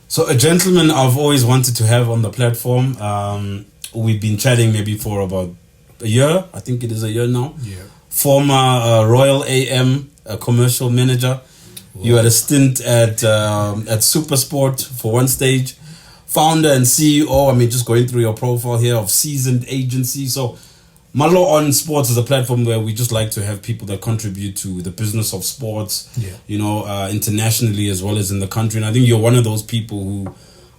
So a gentleman I've always wanted to have on the platform. We've been chatting maybe for about a year. I think it is a year now. Yeah. Former Royal AM commercial manager. Whoa. You had a stint at Supersport for one stage. Founder and CEO. I mean, just going through your profile here of seasoned agency. So Mallo on Sports is a platform where we just like to have people that contribute to the business of sports, internationally as well as in the country. And I think you're one of those people who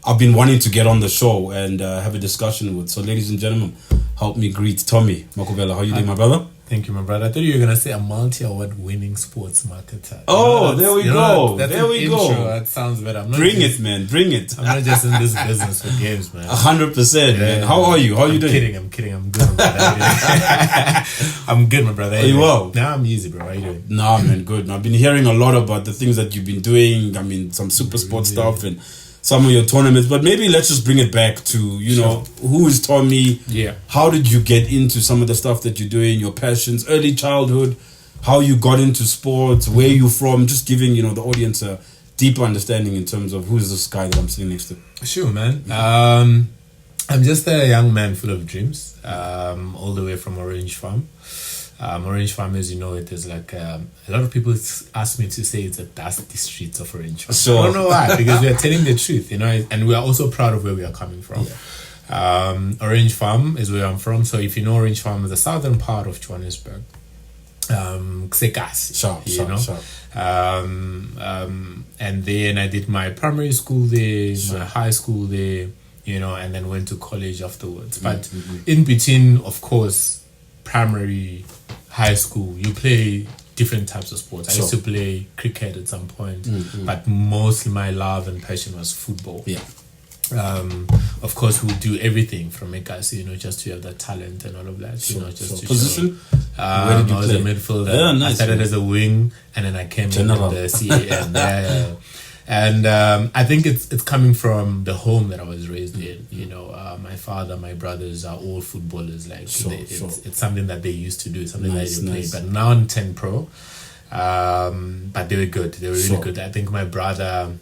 I've been wanting to get on the show and have a discussion with. So ladies and gentlemen, help me greet Tommy Makhobela. How you doing, my brother? Thank you, my brother. I thought you were going to say a multi-award winning sports marketer. Oh, there we go. There we go. That sounds better. Bring it, man. Bring it. I'm not just in this business for games, man. 100%, man. How are you? How are you doing? I'm kidding. I'm good, my brother. I'm good, my brother. Are you well? Nah, I'm easy, bro. How you doing? Nah, man, good. I've been hearing a lot about the things that you've been doing. I mean, some super sports stuff and some of your tournaments, but maybe let's just bring it back to, who is Tommy? Yeah. How did you get into some of the stuff that you're doing, your passions, early childhood, how you got into sports, where you from, just giving, the audience a deeper understanding in terms of who's this guy that I'm sitting next to. Sure, man. I'm just a young man full of dreams, all the way from Orange Farm. Orange Farm, as you know, it is like a lot of people ask me to say it's a dusty streets of Orange Farm. Sure. I don't know why, because we are telling the truth, and we are also proud of where we are coming from. Yeah. Orange Farm is where I'm from. So if you know Orange Farm, the southern part of Johannesburg, Ksekasi, Sure. And then I did my primary school there, my high school there, and then went to college afterwards. But in between, of course, primary, high school, you play different types of sports. I used to play cricket at some point, but mostly my love and passion was football. Yeah. Of course, we'll do everything from Ekasi, just to have that talent and all of that. Just to position. Where did you play? I was a midfielder. Yeah, nice. I started as a wing, and then I came in the CAN. And I think it's coming from the home that I was raised in. My father, my brothers are all footballers. It's something that they used to do, something that they played. But now I'm 10 pro. But they were good. They were really good. I think my brother,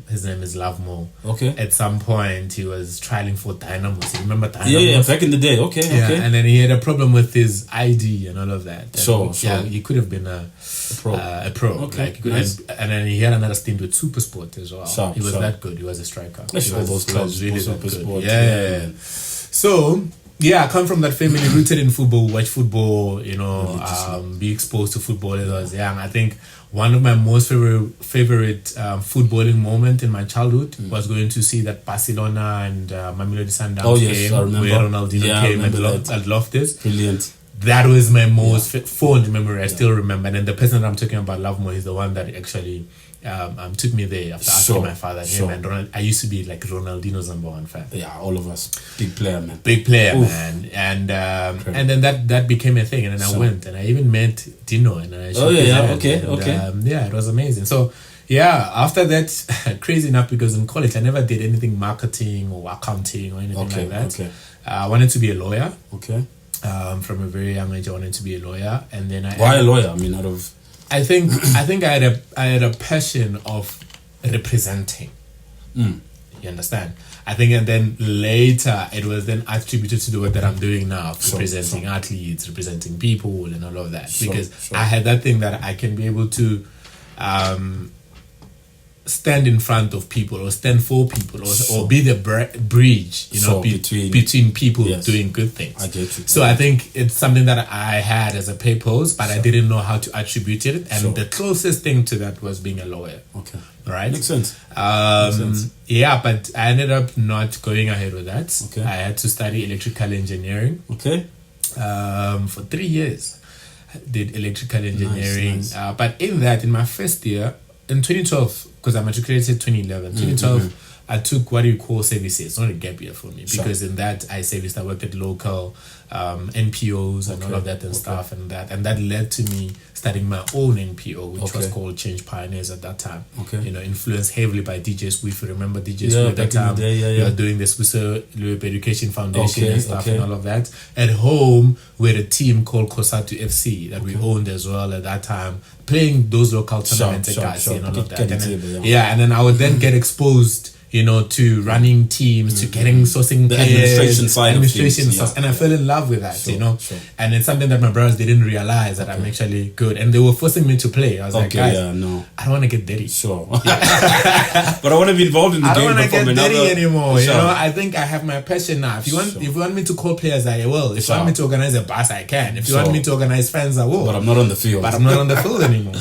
his name is Lovemo. Okay. At some point, he was trialing for Dynamos. You remember Dynamos? Yeah, back in the day. Okay. And then he had a problem with his ID and all of that. And Yeah, he could have been a pro. Okay. And then he had another stint with Supersport as well. He was that good. He was a striker. He was really Supersport. Yeah. So, I come from that family rooted in football, watch football, be exposed to football as I was young. I think one of my most favorite footballing moment in my childhood was going to see that Barcelona and Mamelodi Sundowns game where Ronaldinho came and loved this. Brilliant. That was my most fond memory. I still remember. And then the person that I'm talking about, Lovemo, is the one that actually took me there after asking my father. And I used to be like Ronaldinho's #1 fan. Yeah, all of us. Big player, man. Man. And then that became a thing. And then I went and I even met Dino. And I okay. It was amazing. So after that, crazy enough, because in college I never did anything marketing or accounting or anything like that. Okay. I wanted to be a lawyer. Okay. From a very young age, I wanted to be a lawyer, and then why a lawyer? I mean, I think I had a passion of representing. You understand? I think, and then later it was then attributed to the work that I'm doing now, representing athletes, representing people, and all of that. Because I had that thing that I can be able to stand in front of people or stand for people or be the bridge between people doing good things. I get you. So I think it's something that I had as a purpose, but I didn't know how to attribute it, and the closest thing to that was being a lawyer. Okay. Right? Makes sense. Yeah, but I ended up not going ahead with that. Okay. I had to study electrical engineering. Okay. For 3 years I did electrical engineering. Nice. But in my first year in 2012, because I matriculated 2011, 2012, I took what you call services, not a gap year for me, because in that I worked at local NPOs and all of that and stuff, and that led to me starting my own NPO, which was called Change Pioneers at that time. Influenced heavily by DJ Swift. If you remember DJ Swift at that time, we were doing the Swiss Education Foundation and stuff and all of that. At home, we had a team called Kosatu FC that we owned as well at that time, playing those local tournaments and all of that. Yeah, and then I would then get exposed, to running teams, to getting sourcing the players, administration side of things, and I fell in love with that, Sure. And it's something that my brothers didn't realize that I'm actually good, and they were forcing me to play. I was like, guys, I don't want to get dirty. Sure. But I want to be involved in the game. I don't want to get dirty anymore. Sure. I think I have my passion now. If you want me to call players, I will. If you want me to organize a bus, I can. If you want me to organize fans, I will. But I'm not on the field. Anymore.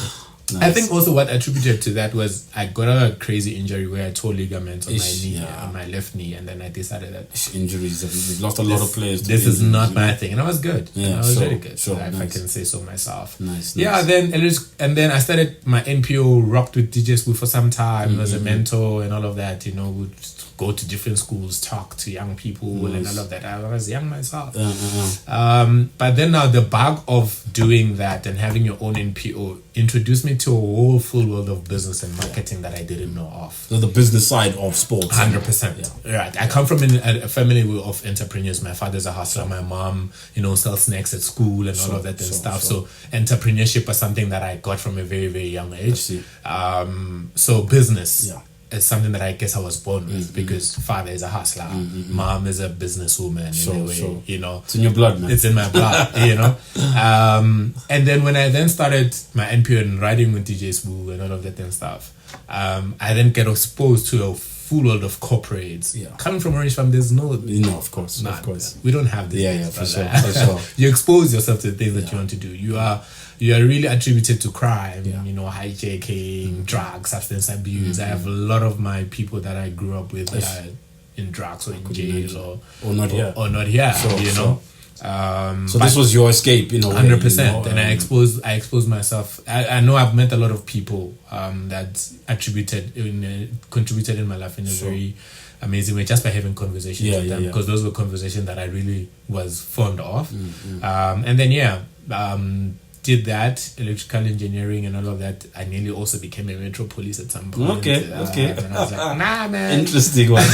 Nice. I think also what attributed to that was I got a crazy injury where I tore ligaments on my knee, on my left knee, and then I decided that injuries. We've lost a lot of players. This is not my thing, and I was good. Yeah, I was very good. Sure, if I can say so myself. Nice. Yeah. Then I started my NPO, rocked with DJ Spoo for some time. Was a mentor and all of that. Would go to different schools, talk to young people and all of that. I was young myself. But then now the bug of doing that and having your own NPO introduced me to a whole full world of business and marketing that I didn't know of. So the business side of sports. 100%. Yeah. Right. I come from a family of entrepreneurs. My father's a hustler. My mom, sells snacks at school and all of that and stuff. So entrepreneurship was something that I got from a very, very young age. So business. Yeah. It's something that I guess I was born with because father is a hustler, mom is a businesswoman in a way, It's in your blood, man. It's in my blood, And then when I then started my NPO and riding with DJ Spoo and all of that and stuff, I then get exposed to a full world of corporates. Yeah. Coming from Orange Farm, there's no, of course. We don't have this. Yeah, for sure. You expose yourself to the things that you want to do. You are really attributed to crime, hijacking, drugs, substance abuse. I have a lot of my people that I grew up with that are in drugs or in jail or not here. Or not here, So this was your escape, 100%. And I exposed myself. I know I've met a lot of people that contributed in my life in a very amazing way just by having conversations with them because those were conversations that I really was fond of. And then did that, electrical engineering and all of that. I nearly also became a metro police at some point. Okay. And I was like, nah, man. Interesting one.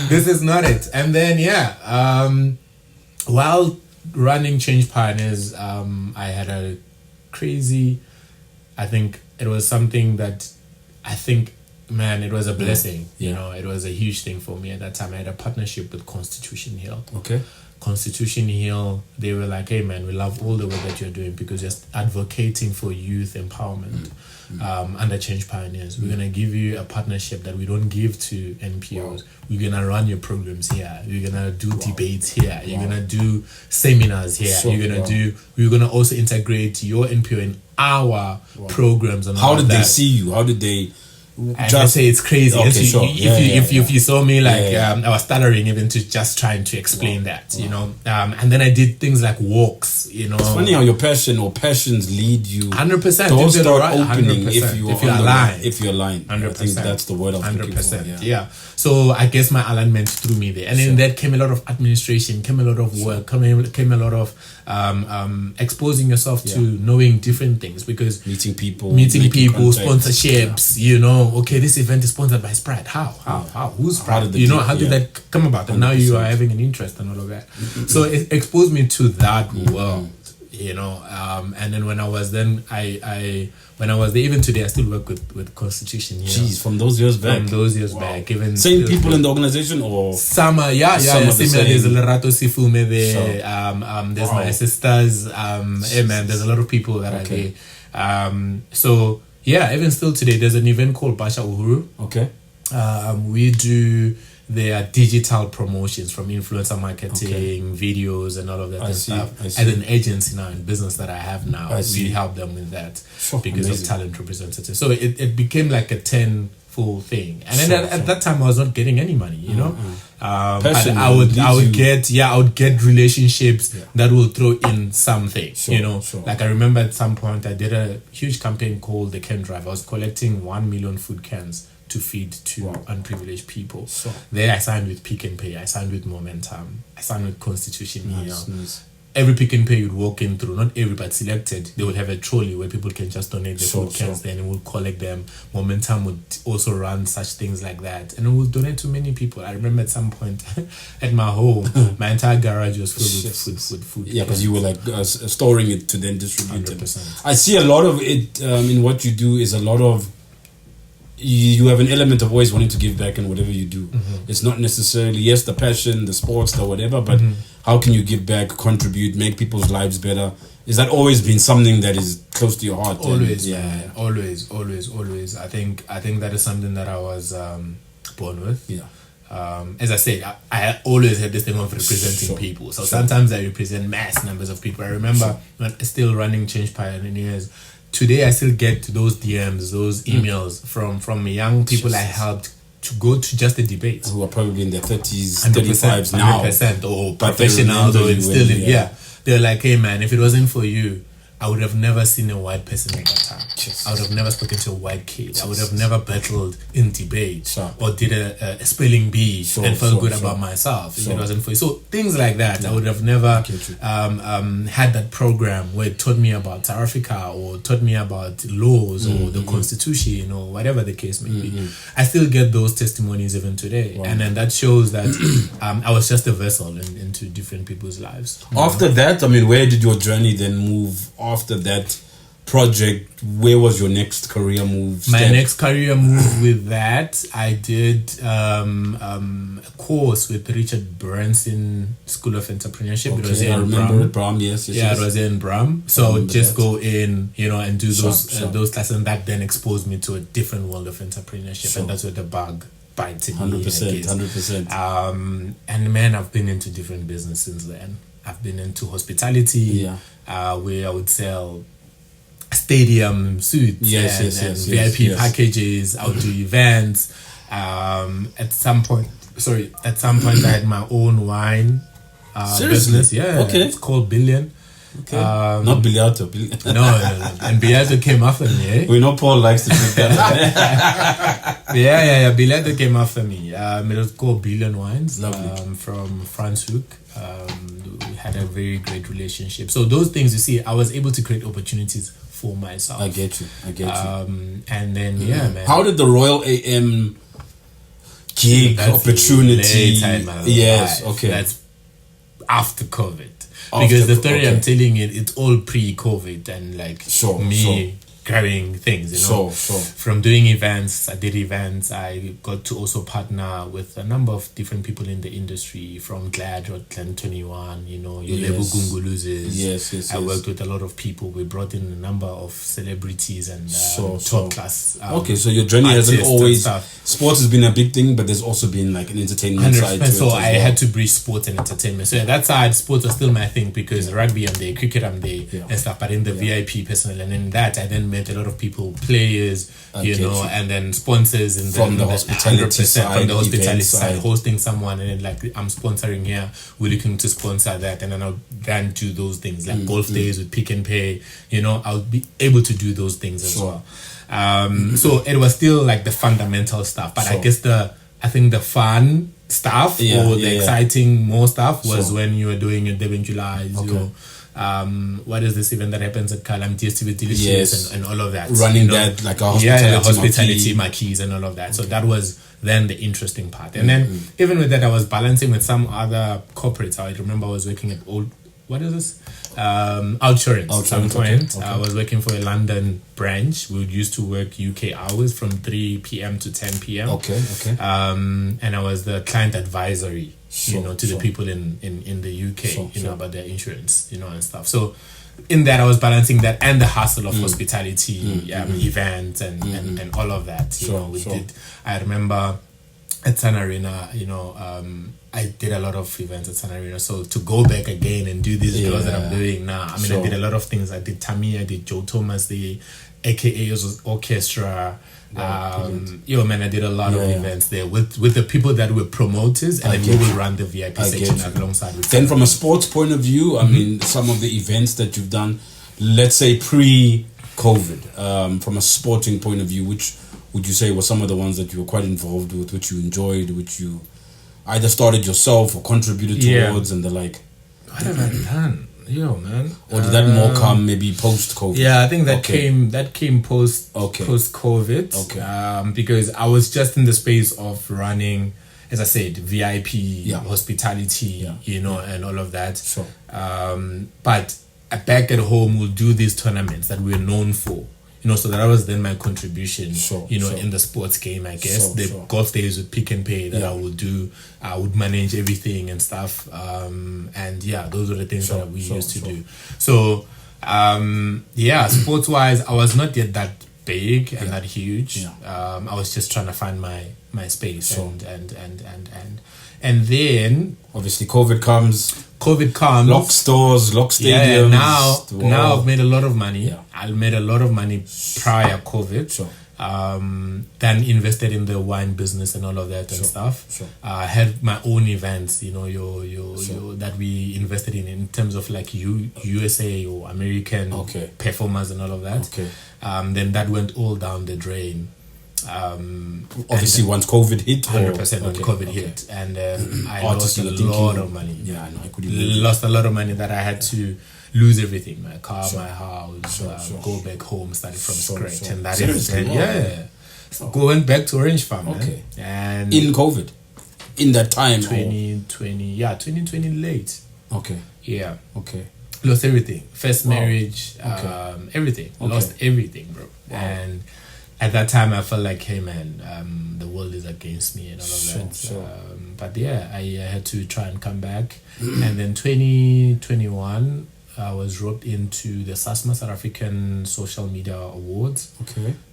This is not it. And then, while running Change Pioneers, I had a crazy, I think it was something that it was a blessing. It was a huge thing for me at that time. I had a partnership with Constitution Hill. Okay. Constitution Hill, they were like, hey man, we love all the work that you're doing because you're advocating for youth empowerment under Change Pioneers. We're going to give you a partnership that we don't give to NPOs. We're going to run your programs here. We're going to do debates here. You're going to do seminars here. We're going to also integrate your NPO in our programs. And how did they see you? How did they... I say it's crazy. Okay, sure. If you saw me I was stuttering even to just trying to explain that, and then I did things like walks, It's funny how your passions lead you. 100%. Doors start opening if you're aligned. 100%. I think that's the word I'm looking for. 100%. Yeah. So I guess my alignment threw me there, and in that came a lot of administration, came a lot of work, came a lot of exposing yourself to knowing different things because meeting people, sponsorships. Okay, this event is sponsored by Sprite. How? Who's Sprite? How did that come about? And 100%. Now you are having an interest and all of that. So it exposed me to that world, and then when I was there, even today, I still work with Constitution. Jeez, from those years back. Even same people in the organization or summer, similar. There's a Lerato Sifume there. There's my sisters. There's a lot of people that are there. So. Yeah, even still today, there's an event called Basha Uhuru. Okay. We do their digital promotions from influencer marketing, videos, and all of that stuff. As an agency now in business that I have now, we help them with that because of talent representatives. So it became like a 10-fold thing. And then at that time, I was not getting any money, but I would get relationships that will throw in something, Like I remember at some point I did a huge campaign called the Can Drive. I was collecting 1 million food cans to feed to unprivileged people. There I signed with Pick and Pay, I signed with Momentum, I signed with Constitution Nice. Every Pick and Pay you'd walk in through, not every but selected, they would have a trolley where people can just donate their food cans, then we'll collect them. Momentum would also run such things like that, and we'll donate to many people. I remember at some point at my home, my entire garage was filled with food. Yeah, because you were like storing it to then distribute 100%. I see a lot of it in what you do is a lot of you have an element of always wanting to give back in whatever you do. It's not necessarily, yes, the passion, the sports, the whatever, but how can you give back, contribute, make people's lives better? Is that always been something that is close to your heart? Always, man. Always. I think that is something that I was born with. Yeah. As I said, I always had this thing of representing people. So sometimes I represent mass numbers of people. I remember when still running Change Pioneers. Today I still get those DMs, those emails from young people I helped to go to just the debates. Who are probably in their 30s, 35s now. 100%, or professionals, or still in, They're like, hey man, if it wasn't for you, I would have never seen a white person at that time. I would have never spoken to a white kid. I would have never battled in debate or did a spelling bee and felt good about myself if it wasn't for you. So things like that, I would have never had that program where it taught me about South Africa or taught me about laws or the constitution or whatever the case may be. I still get those testimonies even today. And then that shows that I was just a vessel into different people's lives. After that, I mean, where did your journey then move? After that project, where was your next career move? My next career move with that, I did a course with Richard Branson School of Entrepreneurship. It was in Bram. Yes. It was in Bram. So just go in, and do those classes, and that then exposed me to a different world of entrepreneurship, and that's where the bug bites in me. 100%. And man, I've been into different business since then. I've been into hospitality, where I would sell stadium suites and VIP packages. I would do events. At some point I had my own wine business. Yeah, it's called Billion. Okay. Not Biliato. No, and Biliato came after me. Eh? We know Paul likes to drink that. Yeah. Biliato came after me. It was called Billion Wines. Lovely. From Franz Hoek. We had a very great relationship. So those things, you see, I was able to create opportunities for myself. I get you. And then man. How did the Royal AM gig opportunity? Yes. Okay. That's after COVID. Because the story I'm telling you, it's all pre-COVID and carrying things, From doing events, I did events. I got to also partner with a number of different people in the industry, from Glad or Clan 21, your label Gunguluzes. Yes. I worked with a lot of people. We brought in a number of celebrities and top class. So your journey hasn't always, sports has been a big thing, but there's also been like an entertainment side to it. So I had to bridge sport and entertainment. So that side, sports was still my thing because rugby I'm there, cricket I'm there and stuff. But in the VIP personal, and in that I then met a lot of people, players, and then sponsors from the hospitality side, hosting someone, and then I'm sponsoring here, we're looking to sponsor that, and then I'll then do those things like golf days with Pick and Pay. I'll be able to do those things as well. So it was still like the fundamental stuff, but I guess the fun stuff or the exciting more stuff was when you were doing your Devon July, what is this event that happens at Kalam DSTV Delicious and all of that, running that like a hospitality MamKhize and all of that. So that was then the interesting part. And then even with that, I was balancing with some other corporates. I remember I was working at Outsurance at some point. I was working for a London branch. We used to work UK hours from 3 p.m. to 10 p.m. Okay. And I was the client advisory, to the people in the UK, about their insurance, and stuff. So in that, I was balancing that and the hustle of hospitality, events and all of that. Did. I remember at Sun Arena, I did a lot of events at Sun Arena. So to go back again and do these shows that I'm doing now, I did a lot of things. I did Tammy, I did Joe Thomas, the AKA was orchestra. I did a lot of events there with the people that were promoters, and then we will run the VIP section alongside with them. Then from a sports point of view, I mean, some of the events that you've done, let's say pre-COVID, from a sporting point of view, which would you say were some of the ones that you were quite involved with, which you enjoyed, which you either started yourself or contributed towards and the like? What have I done? Man. Or did that more come maybe post-COVID? Yeah, I think that came post-COVID. Because I was just in the space of running, as I said, VIP, hospitality, and all of that. But back at home, we'll do these tournaments that we're known for. So that was then my contribution, Sure. in the sports game, I guess. Sure. Golf days with Pick and Pay that I would do. I would manage everything and stuff. Those were the things that we used to do. So, sports-wise, I was not yet that big and that huge. I was just trying to find my space and then obviously COVID comes, lock stores, lock stadiums. Now I've made a lot of money. I made a lot of money prior COVID. Then invested in the wine business and all of that and stuff. I had my own events, that we invested in terms of like USA or American performers and all of that. Then that went all down the drain. Obviously, once COVID hit, 100% when COVID hit, and I lost a lot of money. I could imagine. Lost a lot of money that I had to lose everything, my car, my house, go back home, started from scratch, and that is going back to Orange Farm. And in COVID, in that time, 2020 late. Lost everything. First marriage, everything. Lost everything, bro. And at that time, I felt like, hey man, the world is against me and all of that. But I had to try and come back. And then 2021, I was roped into the SASMA South African Social Media Awards.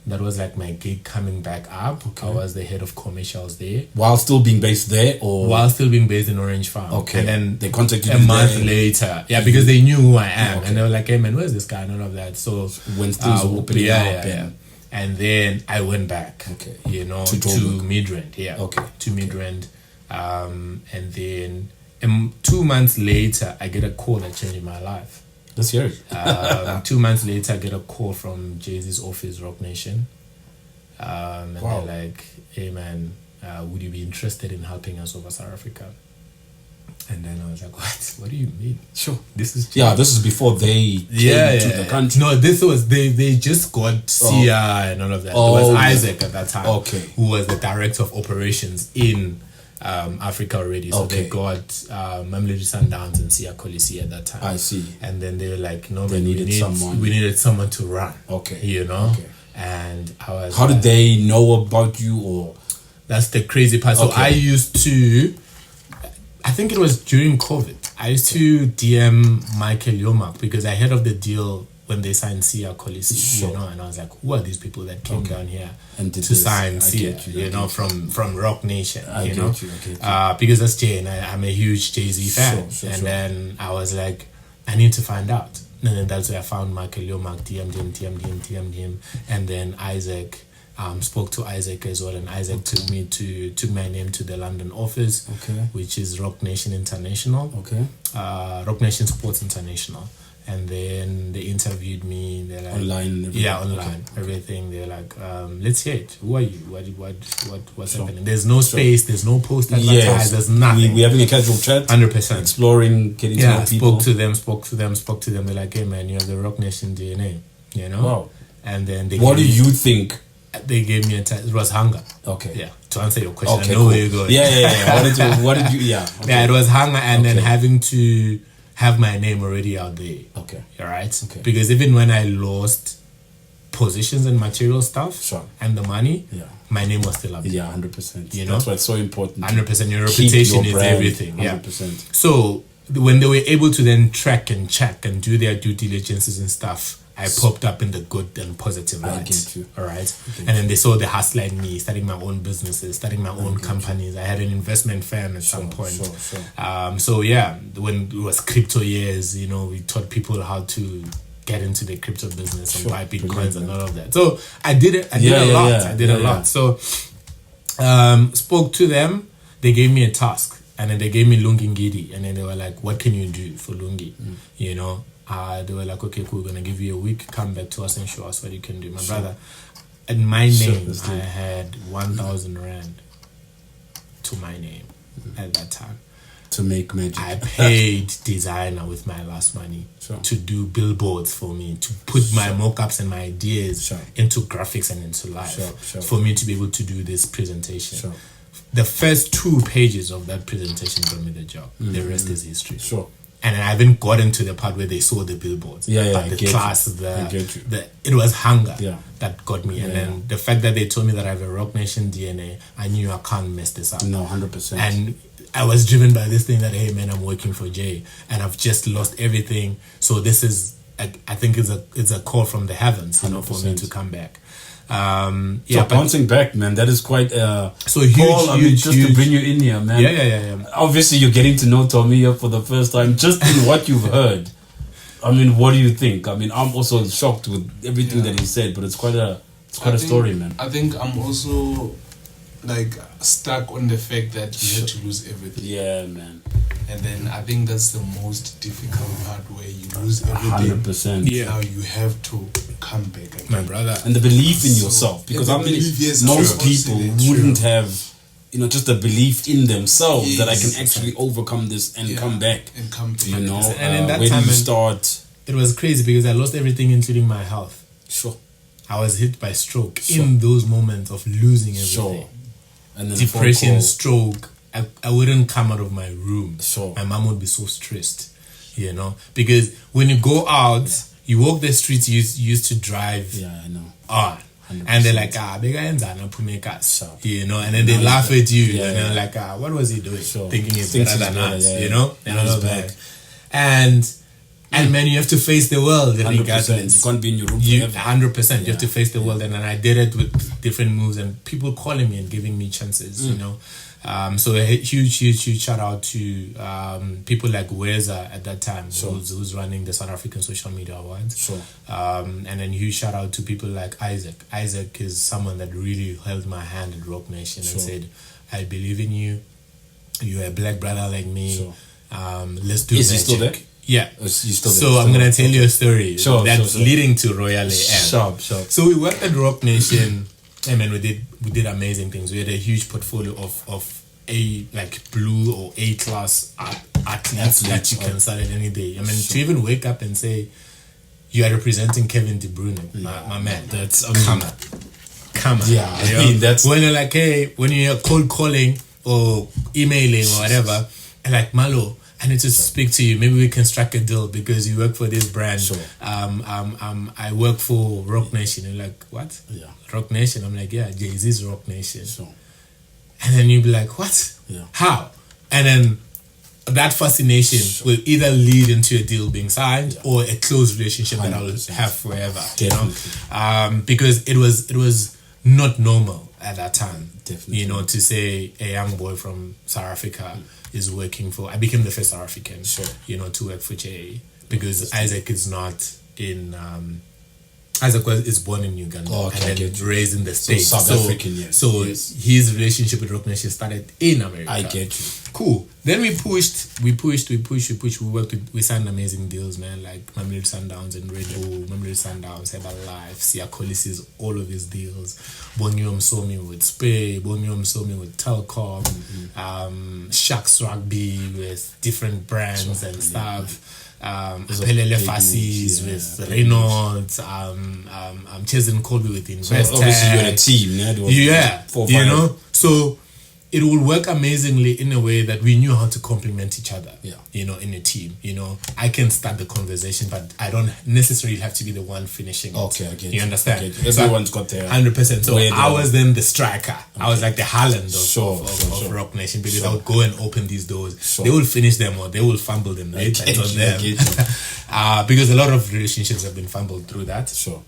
That was like my gig coming back up. I was the head of commercials there. While still being based there, or while still being based in Orange Farm. And then they contacted you a month later. Because they knew who I am, and they were like, "Hey man, where's this guy?" and all of that. So when things were opening up, and then I went back, to Midrand. To Midrand, and then 2 months later, I get a call that changed my life. Let's hear it. 2 months later, I get a call from Jay-Z's office, Roc Nation. And they're like, hey man, would you be interested in helping us over South Africa? And then I was like, what do you mean? Sure. This is this is before they came to the country. No, this was they just got Sia and all of that. It was Isaac at that time, who was the director of operations in Africa already. So they got Mamelodi Sundowns and Sia Kolisi at that time. I see. And then they were like, no, we needed someone to run. And I was how did they know about you? Or that's the crazy part. So I used to, I think it was during COVID, I used to DM Michael Yomak because I heard of the deal when they signed Sia Kolisi, and I was like, who are these people that came down here and to sign Sia, from Roc Nation, because that's Jay and I'm a huge Jay-Z fan. Then I was like, I need to find out. And then that's where I found Michael Yomak, DM'd him, and then Isaac. Spoke to Isaac as well, and Isaac took my name to the London office, which is Roc Nation International, Roc Nation Sports International. And then they interviewed me. They're like, online, everything. They're like, let's hear it. Who are you? What's happening? There's no space. There's no post advertised. There's nothing. We're having a casual chat. 100%. Exploring, getting to know people. Spoke to them. They're like, hey man, you have the Roc Nation DNA. Wow. And then what do you think? They gave me it was hunger. To answer your question, I know where you're going. What did you? It was hunger, and then having to have my name already out there. Right? Because even when I lost positions and material stuff and the money, my name was still up there. 100%. That's why it's so important. 100%. Your reputation is everything. 100%. So when they were able to then track and check and do their due diligences and stuff, I popped up in the good and positive light. All right. And then they saw the hustler in me, starting my own businesses, starting my own companies. I had an investment firm at some point. When it was crypto years, we taught people how to get into the crypto business and buy bitcoins and all of that. So I did it. I did a lot. So spoke to them. They gave me a task, and then they gave me Lungi Ngidi, and then they were like, "What can you do for Lungi?" They were like, okay, cool, we're gonna give you a week, come back to us and show us what you can do. My brother, in my name, I had 1,000 rand to my name at that time. To make magic. I paid designer with my last money to do billboards for me, to put my mock-ups and my ideas into graphics and into life for me to be able to do this presentation. The first 2 pages of that presentation got me the job. The rest is history. And I haven't gotten to the part where they saw the billboards. Yeah, the class, it was hunger that got me. And then the fact that they told me that I have a Roc Nation DNA, I knew I can't mess this up. No, 100%. And I was driven by this thing that, hey man, I'm working for Jay and I've just lost everything. So this is, I think it's a call from the heavens, you know, for me to come back. So bouncing back, man, that is quite so huge, Paul, I mean, just to bring you in here, man. Yeah. Obviously, you're getting to know Tommy here for the first time. Just in what you've heard, I mean, what do you think? I mean, I'm also shocked with everything that he said, but it's quite a story, man. I think I'm also like stuck on the fact that you had to lose everything. Yeah, man. And then I think that's the most difficult part, where you lose everything. 100%. Yeah. Now you have to come back again. My brother. And the belief in yourself. Because I mean, most people wouldn't have, you know, just the belief in themselves that I can actually overcome this and come back. And come to you know, and in that where time, do you start? It was crazy because I lost everything, including my health. Sure. I was hit by stroke in those moments of losing everything. Sure. And then depression, stroke. I wouldn't come out of my room. Sure. My mom would be so stressed, you know, because when you go out, you walk the streets you used to drive. Yeah, I know. On. 100%. And they're like, you know, and then they laugh at you, and they're like, what was he doing? Sure. Thinking it's better than us, you know? And all that. And man, you have to face the world. 100%. You can't be in your room forever. 100%. You have to face the world. And then I did it with different moves and people calling me and giving me chances, you know. So a huge shout out to people like Weza at that time, who's running the South African Social Media Awards. Sure. And then huge shout out to people like Isaac. Isaac is someone that really held my hand at Roc Nation and said, I believe in you. You're a black brother like me. Sure. Let's do Is magic. he still there? Yeah. So I'm gonna tell you a story that's leading to Royal AM. Sharp. So we worked at Roc Nation. I mean, we did amazing things. We had a huge portfolio of A, like blue or A class athletes that you can start at any day. I mean, to even wake up and say you are representing Kevin De Bruyne, my man. That's come on. Yeah, I mean that's when you're like, hey, when you're cold calling or emailing or whatever, and like Mallo, I need to speak to you. Maybe we can strike a deal because you work for this brand. Sure. I work for Roc Nation. You're like, what? Yeah. Roc Nation. I'm like, yeah, Jay-Z's Roc Nation. Sure. And then you'll be like, what? Yeah. How? And then that fascination will either lead into a deal being signed or a close relationship 100%. That I'll have forever. You know? Because it was not normal at that time. Definitely. You know, to say a young boy from South Africa is working for. I became the first South African, you know, to work for JA because Isaac is not in. Isaac is born in Uganda and then raised in the States. South African, yes. So his relationship with Roc Nation started in America. I get you. Cool. Then we pushed. We worked we signed amazing deals, man, like Makhobela Sundowns and Red Bull, Makhobela Sundowns, Herbalife, Sia Collises, all of his deals. Bonium saw me with Spay, Bonium saw me with Telcom, Sharks Rugby with different brands and stuff. Pelele Fasis with Reynolds, Chesn Colby with Invest. So obviously you're a team, you know. So it will work amazingly in a way that we knew how to complement each other. Yeah. You know, in a team. You know, I can start the conversation, but I don't necessarily have to be the one finishing it. Okay, I get you. Understand? Everyone's got their 100%. So I was then the striker. Okay. I was like the Haaland of Roc Nation because I would go and open these doors. They will finish them or they will fumble them. Right? It's on them. Because a lot of relationships have been fumbled through that. Sure.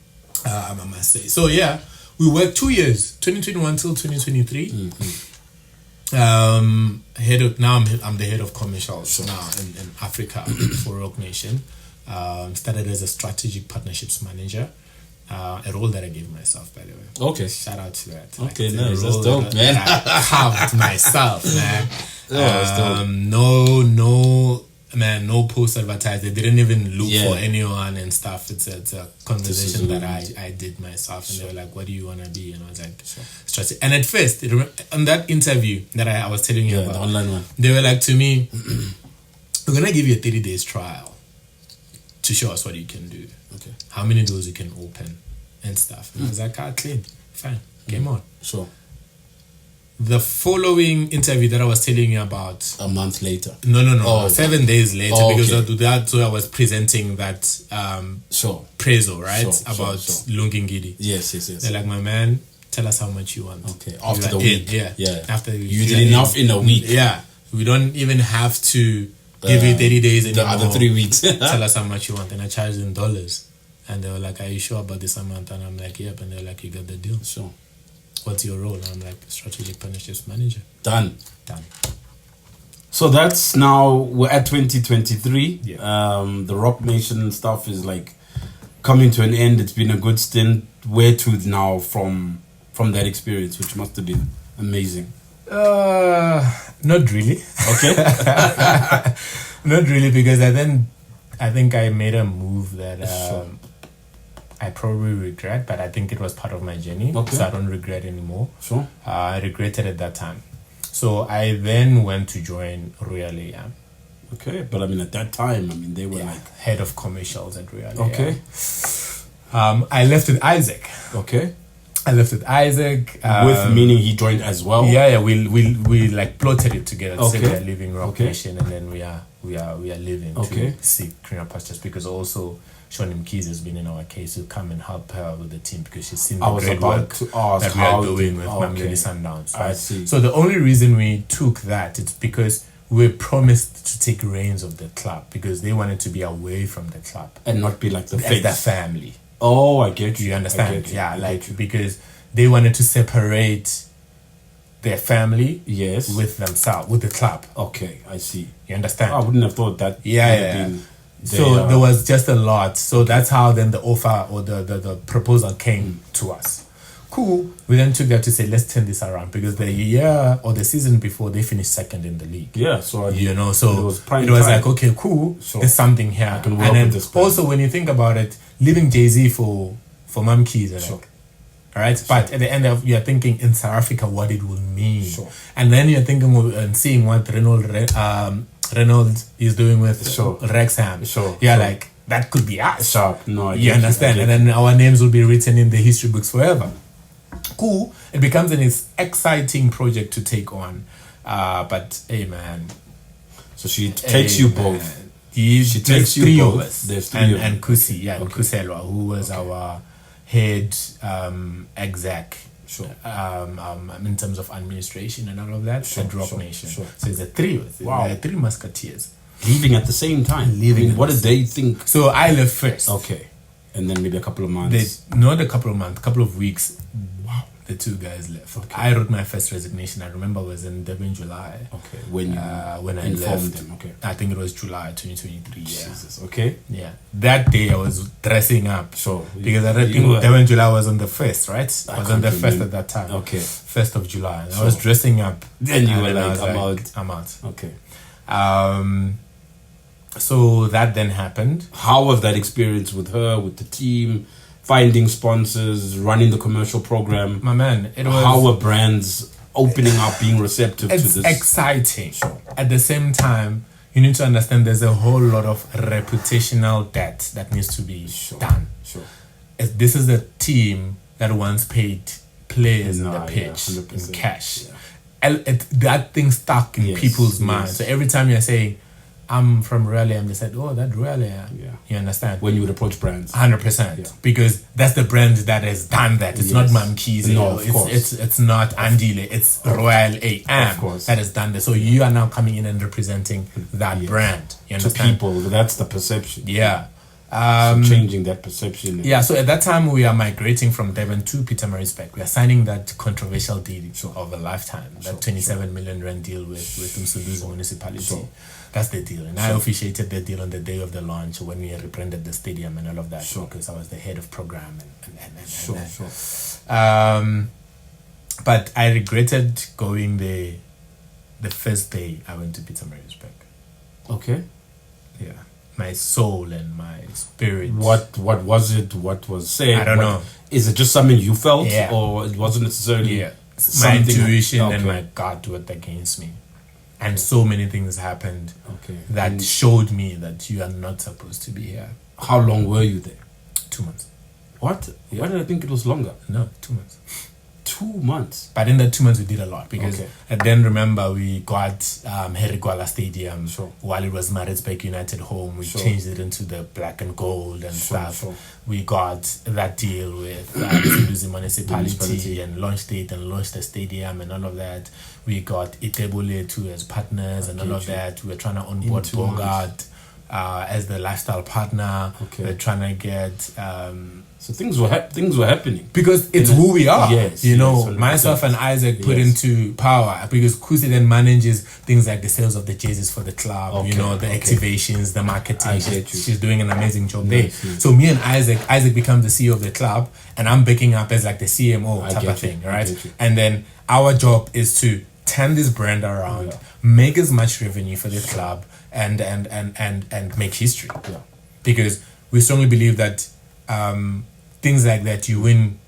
I must say. So yeah, we worked 2 years, 2021 till 2023. Mm-hmm. I'm the head of commercials now in Africa for Roc Nation. Started as a strategic partnerships manager, a role that I gave myself, by the way. Okay, shout out to that. Okay, nice. That's dope, man. I carved myself, man. That's dope. No post advertised. They didn't even look for anyone and stuff. It's a conversation that I did myself, and they were like, "What do you want to be?" And I was like, "Strategy." And at first, on that interview that I was telling you about, the online one, they were like to me, "We're gonna give you a 30 days trial to show us what you can do. Okay, how many doors you can open and stuff." And I was like, clean, fine, game on." Sure. the following interview that I was telling you about. A month later. No. Oh, 7 days later, oh, because okay. that's where I was presenting that prezo, right? About Lungingidi. Yes. They're like, my man, tell us how much you want. Okay. After the week. Yeah. After you did enough in a week. Yeah. We don't even have to give you 30 days anymore. The other 3 weeks. Tell us how much you want. And I charged in dollars. And they were like, are you sure about this amount? And I'm like, yep. And they're like, you got the deal. Sure. What's your role? And I'm like, strategic partnerships manager. Done. So that's now, we're at 2023. Yeah. The Roc Nation stuff is like coming to an end. It's been a good stint. Where to now from that experience, which must have been amazing? Not really. Okay. Not really, because I think I made a move that I probably regret, but I think it was part of my journey. Okay. So I don't regret anymore. Sure. I regretted at that time. So I then went to join Royal AM. Okay, but I mean at that time, they were like head of commercials at Royal AM. Okay. I left with Isaac. Okay. I left with Isaac. With meaning he joined as well. Yeah. We like plotted it together. Okay. So we are leaving Roc Okay. Nation, and then we are leaving Okay. to seek greener pastures, because also MamKhize has been in our case to come and help her with the team, because she's seen the great work that we are doing with Makhobela Sundowns. Right? I see. So the only reason we took that is because we were promised to take reins of the club, because they wanted to be away from the club And not be like the as face. the family. Oh, I get you. You understand? I get you. Yeah, I like get you. because they wanted to separate their family Yes. with themselves, with the club. Okay, I see. You understand? I wouldn't have thought that. Yeah, would yeah. have been So there was just a lot. So that's how then the offer or the proposal came to us. Cool. We then took that to say, let's turn this around, because the year or the season before, they finished second in the league. Yeah, so So it was it was like, okay, cool. Sure. There's something here. I can work And then with this plan. also, when you think about it, leaving Jay-Z for MamKhize, Sure. all right. But at the end of, you're thinking in South Africa what it will mean. Sure. And then you're thinking and seeing what Reynolds is doing with Sure. Wrexham. Sure. Yeah, Sure. like that could be us. Sharp. No, I You get understand? I And get then our names will be written in the history books forever. Cool. It becomes an exciting project to take on. But hey, man. So she takes you both. She takes you three both. of us. There's three of and you. Kusi, yeah, Okay. and Kuselwa, who was our head exec. Sure. In terms of administration and all of that, Sure, at Roc sure, Nation. sure. So it's a three of us. Wow. Three musketeers. Leaving at the same time. Leaving what at did they think? So I left first. Okay. And then maybe a couple of months. Not a couple of months, couple of weeks. Wow. The two guys left. Okay. I wrote my first resignation. I remember it was in Durban, July. Okay. When I informed left them. Okay. I think it was July 2023. Yeah. Jesus. Okay. Yeah. That day I was dressing up. Sure. Because I You think were- Durban, July was on the 1st, right? I I was on the can't 1st remember. at that time. Okay. 1st of July. And Sure. I was dressing up. Then you And were then I like, was I'm out. I'm out. Okay. So that then happened. How was that experience with her, with the team, finding sponsors, running the commercial program? My man, it was... How were brands opening up, being receptive to It's this? exciting. Sure. At the same time, you need to understand there's a whole lot of reputational debt that needs to be done. Sure. This is the team that once paid players in the Nah, pitch yeah, in 100%. cash. Yeah. That thing stuck in Yes, people's minds. yes. So every time you're saying, I'm from Raleigh, I'm just like, oh, that Raleigh. Yeah. You understand? When you would approach brands. 100%. Yeah. Because that's the brand that has done that. It's not Yes. MamKhize. No, of course. It's not Andile. It's Royal AM Of course. that has done that. So you are now coming in and representing that Yes. brand. You To understand? people, that's the perception. Yeah. So changing that perception. Yeah, so at that time we are migrating from Devon to Pietermaritzburg. We are signing that controversial deal of a lifetime, that 27 million rand deal with Msunduzi municipality. Sure. That's the deal. And I officiated the deal on the day of the launch when we rebranded the stadium and all of that. Sure. Because I was the head of program and Sure. But I regretted going there the first day I went to Pietermaritzburg. Okay. Yeah. My soul and my spirit. What was it? What was said? I don't know. Is it just something you felt, Yeah. or it wasn't necessarily? Yeah. My something- intuition and Okay. my gut worked against me. And so many things happened Okay. that And showed me that you are not supposed to be here. how long were you there? 2 months. What? Yeah. Why did I think it was longer? No, 2 months. 2 months. But in the 2 months, we did a lot because Okay. and then remember we got Herigwala Stadium. Sure. While it was Maritzburg United home, we Sure. changed it into the black and gold and stuff. Sure. We got that deal with Zinduzi Municipality. Municipality and launched it and launched the stadium and all of that. We got Itebule too as partners and all of that. We were trying to onboard 2 months. Bogart as the lifestyle partner. Okay. We're trying to get So things were happening. because it's who we are. Yes, you know, yes, 100%. myself and Isaac put Yes. into power because Kusi then manages things like the sales of the jerseys for the club, Okay, you know, the okay. activations, the marketing. I get you. She's doing an amazing job Nice, there. nice. So me and Isaac becomes the CEO of the club and I'm backing up as like the CMO I type get of you, thing, I right? get you. And then our job is to turn this brand around, Yeah. make as much revenue for the club and make history. Yeah. Because we strongly believe that things like that you win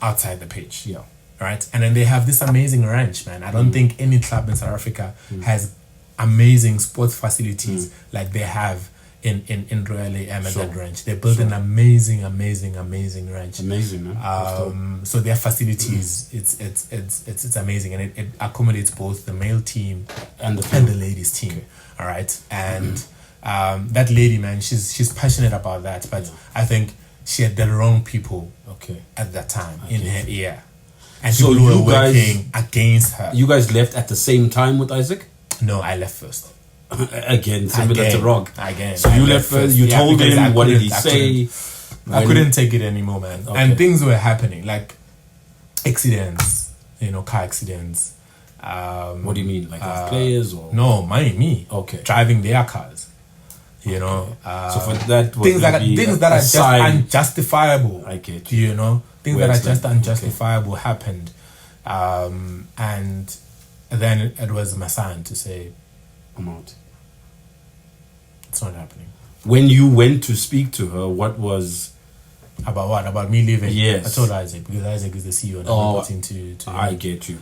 outside the pitch. Yeah. Right? And then they have this amazing ranch, man. I Mm. don't think any club in South Africa has amazing sports facilities like they have in Royal AM at Sure. that ranch. They built an amazing ranch. Amazing, man. So their facilities, it's amazing, and it accommodates both the male team And the ladies team. All right, and that lady, man, she's passionate about that, but I think she had the wrong people Okay. at that time Okay. in her ear, and So people who you were guys- working against her. You guys left at the same time with Isaac? No, I left first. Again, similar to Rock. Again. So I you left first. You told because him. What did he I say? I couldn't take it anymore, man. Okay. And things were happening, like accidents, you know, car accidents. What do you mean, like with players or? No, me. Okay. Driving their cars. You know. So for that, would Things there be that a are just sign? unjustifiable. I get You know, things Where that are it's just like, unjustifiable happened, and then it was my sign to say I'm out. it's not happening. When you went to speak to her, what was? About what? About me leaving? Yes. I told Isaac because Isaac is the CEO and Oh, I'm reporting to I him. get you.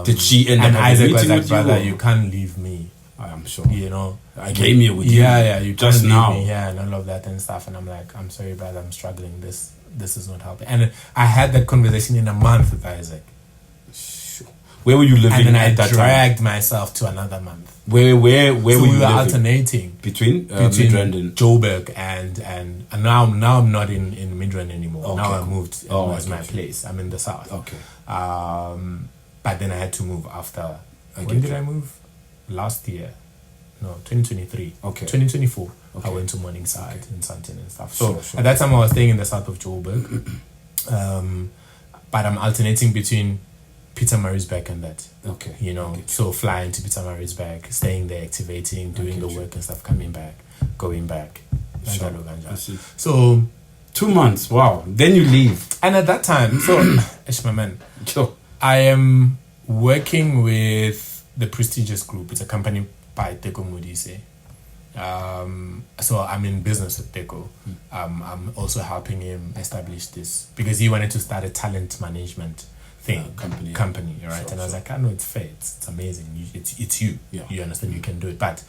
Did she end and up having a Isaac was meeting like, with brother, you? you can't leave me. I'm sure. You know, I came here with you. Yeah, you just can't now. leave me here and all of that and stuff. And I'm like, I'm sorry, brother, I'm struggling. This is not helping. And I had that conversation in a month with Isaac, Sure. Where were you living and then I at that time? dragged myself to another month. Where So were you we were living? alternating Between between Midrand and Joburg and now I'm not in Midrand anymore. Okay, Now I cool. moved. Oh, It was I my get you. place. I'm in the south. Okay. But then I had to move after. I When get did you. I move? Last year. No, 2023. Okay. 2024. I Okay. went to Morningside in Sandton and stuff. So Sure, sure. at that time I was staying in the south of Joburg. But I'm alternating between Pietermaritzburg and that. Okay. You know, Okay. so flying to Pietermaritzburg, staying there, activating, doing get the you. work and stuff, coming back, going back. Sure. Ganja. I see. So 2 months. Wow. Then you leave. and at that time, so Ishma man, Sure. I am working with the prestigious group. It's a company by Teko Modise. So I'm in business with Teko. I'm also helping him establish this because he wanted to start a talent management thing, company. right? Sure, And I was sure. like, I know it's fair, it's amazing. It's you. Yeah. You understand? You can do it. But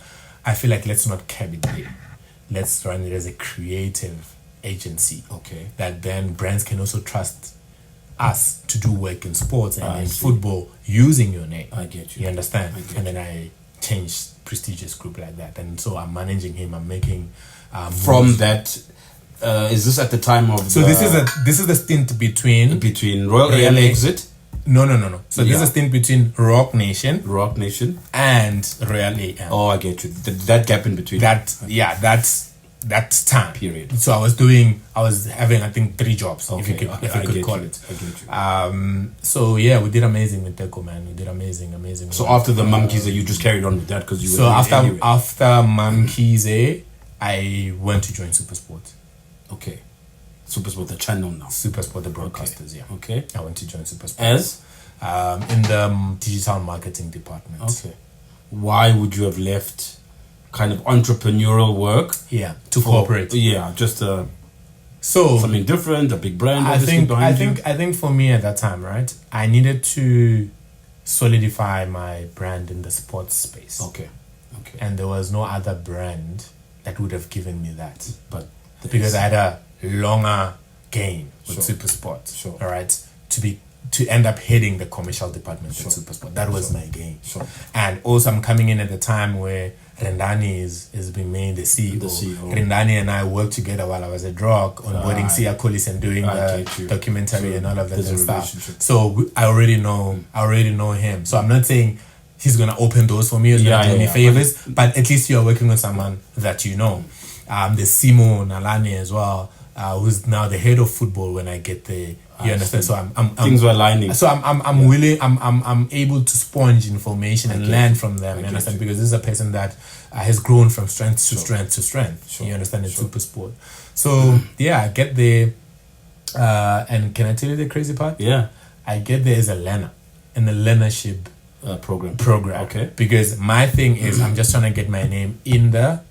I feel like let's not cap it there. Let's run it as a creative agency. Okay. That then brands can also trust us to do work in sports and I in see. football using your name. I get you. You understand? I get And then I changed prestigious group like that, and so I'm managing him. I'm making From moves. that, is this at the time of? So this is the stint between between Royal Royal AM A- exit, no. So this is Yeah. a stint between Roc Nation Roc Nation. and Royal AM. Oh, I get you. That gap in between. That's time Period. So I was having I think 3 jobs, if you could call it. I get you. So yeah, we did amazing with Teko, man. We did amazing. So work. after the MamKhize, you just carried on with that because you were So doing it after anyway. after MamKhize, I went to join Supersport. Okay. Supersport, the channel now. Supersport, the broadcasters. Yeah. Okay. I went to join Supersport As? in the digital marketing department. Okay. Why would you have left kind of entrepreneurial work? Yeah, to cooperate. Yeah, just So something different, a big brand. I obviously, think behind you. I think for me at that time, right, I needed to solidify my brand in the sports space. Okay. Okay. And there was no other brand that would have given me that. But Because I had a longer game with Sure. Supersport. Sure. All right. To be to end up heading the commercial department at Supersport. That was my game. And also I'm coming in at the time where Rendani is being made the CEO. Rendani and I worked together while I was at Roc, onboarding Sia Collis and doing the documentary and all of that and stuff. So I already know him. So I'm not saying he's gonna open doors for me or do any favors, but at least you're working with someone that you know. There's Simo Nalani as well, who's now the head of football when I get there. You understand? So I'm things were lining. So I'm willing. I'm able to sponge information and learn from them. You understand? Because this is a person that has grown from strength to strength to strength. You understand? In Supersport. So I get there, and can I tell you the crazy part? Yeah, I get there as a learner in the learnership program. Okay. Because my thing is, I'm just trying to get my name in the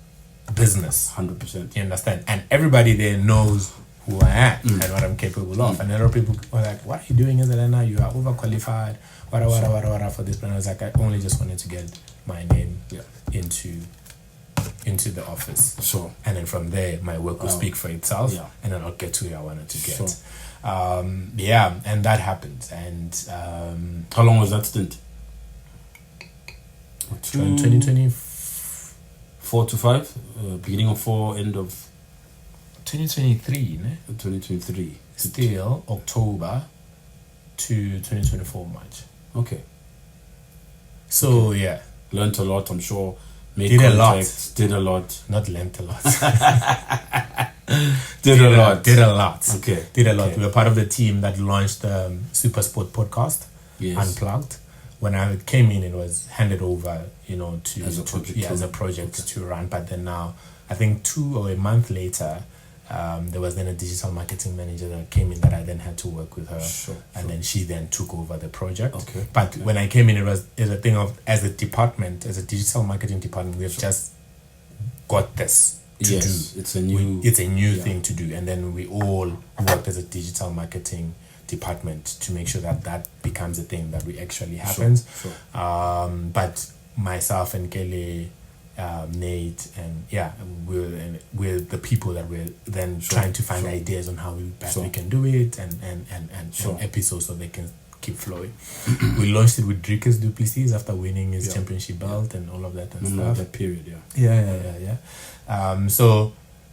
business. 100%. You understand? And everybody there knows who I am and what I'm capable of. And a lot of people were like, what are you doing as a learner? You are overqualified. What for this plan. I was like, I only just wanted to get my name into the office. Sure. And then from there, my work will speak for itself. Yeah. And then I'll get to where I wanted to get. Sure. And that happened. And how long was that stint? 2020. 4 to 5? Beginning of 4, end of 2023, ne? 2023. Still October to 2024 March. Okay. So learned a lot, I'm sure. Did a lot. Not learnt a lot. Did a lot. Okay. Did a lot. We were part of the team that launched the Supersport podcast, Unplugged. When I came in, it was handed over, as a project to run. But then now, I think 2 or a month later, there was then a digital marketing manager that came in that I then had to work with her. And then she then took over the project. Okay. But when I came in, it was a thing of, as a department, as a digital marketing department, we've just got this to do. It's a new thing to do. And then we all worked as a digital marketing department to make sure that becomes a thing that actually happens. But myself and Kelly, Nate, and we're the people that we're then trying to find ideas on how we can do it and episodes so they can keep flowing. We launched it with Dricus Duplessis after winning his championship belt and all of that and stuff. That period,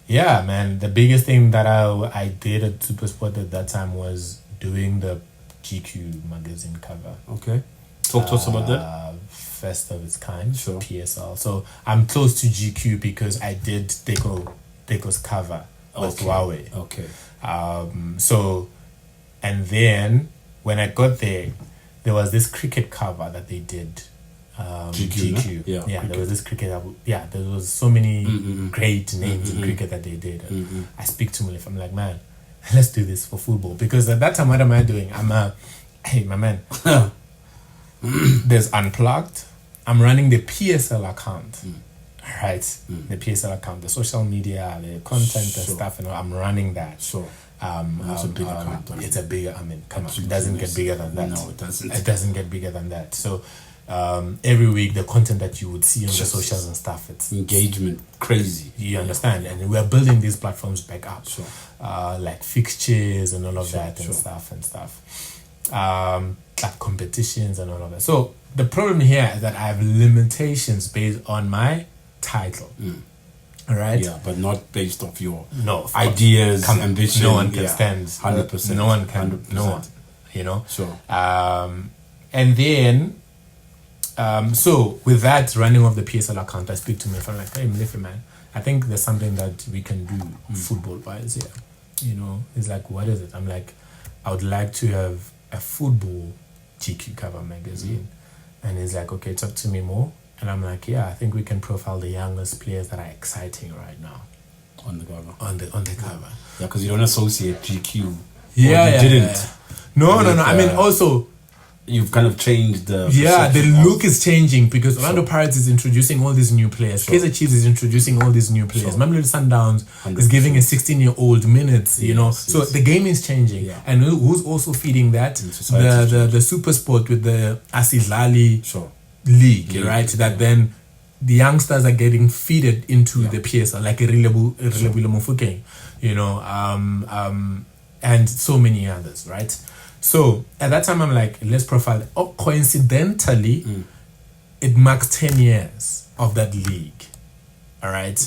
Man, the biggest thing that I did at Supersport at that time was doing the GQ magazine cover. Okay. Talk to us about that. First of its kind, PSL. So I'm close to GQ because I did Deco's cover with Huawei. Okay. And then when I got there was this cricket cover that they did. GQ. Yeah, there was this cricket. There was so many great names in cricket that they did. I speak to Mulif. I'm like, man, let's do this for football. Because at that time, what am I doing? Hey, my man. There's Unplugged. I'm running the PSL account. Right? The PSL account, the social media, the content and stuff, I'm running that. It's a big account. It's a bigger, come on, it doesn't get bigger than that. No, it doesn't. It doesn't get bigger than that. So every week, the content that you would see on the socials and stuff, it's engagement, crazy. You understand? And we're building these platforms back up. Like fixtures and all of that and stuff. Like competitions and all of that. So the problem here is that I have limitations based on my title. All right? Yeah, but not based off your ideas, ambition. No one can stand. 100%. No one can. 100%. No one. Sure. And then, so with that running of the PSL account, I speak to my friend like, hey, Mlefe, man, I think there's something that we can do football-wise here. He's like, what is it? I'm like, I would like to have a football GQ cover magazine. And he's like, okay, talk to me more. And I'm like, I think we can profile the youngest players that are exciting right now. On the cover. On the cover. Yeah, because you don't associate GQ. Yeah, you didn't. No. I mean, also, you've kind of changed the look is changing because Orlando Pirates is introducing all these new players. Kaizer Chiefs is introducing all these new players. Mamelodi Sundowns 100%. Is giving a 16-year-old minutes, So the game is changing. And who's also feeding that? The Supersport with the Asidlali league, right? That then the youngsters are getting feeded into the PSL, like Rilebule Mofokeng, and so many others, right? So at that time, I'm like, let's profile. Oh, coincidentally, it marks 10 years of that league. All right.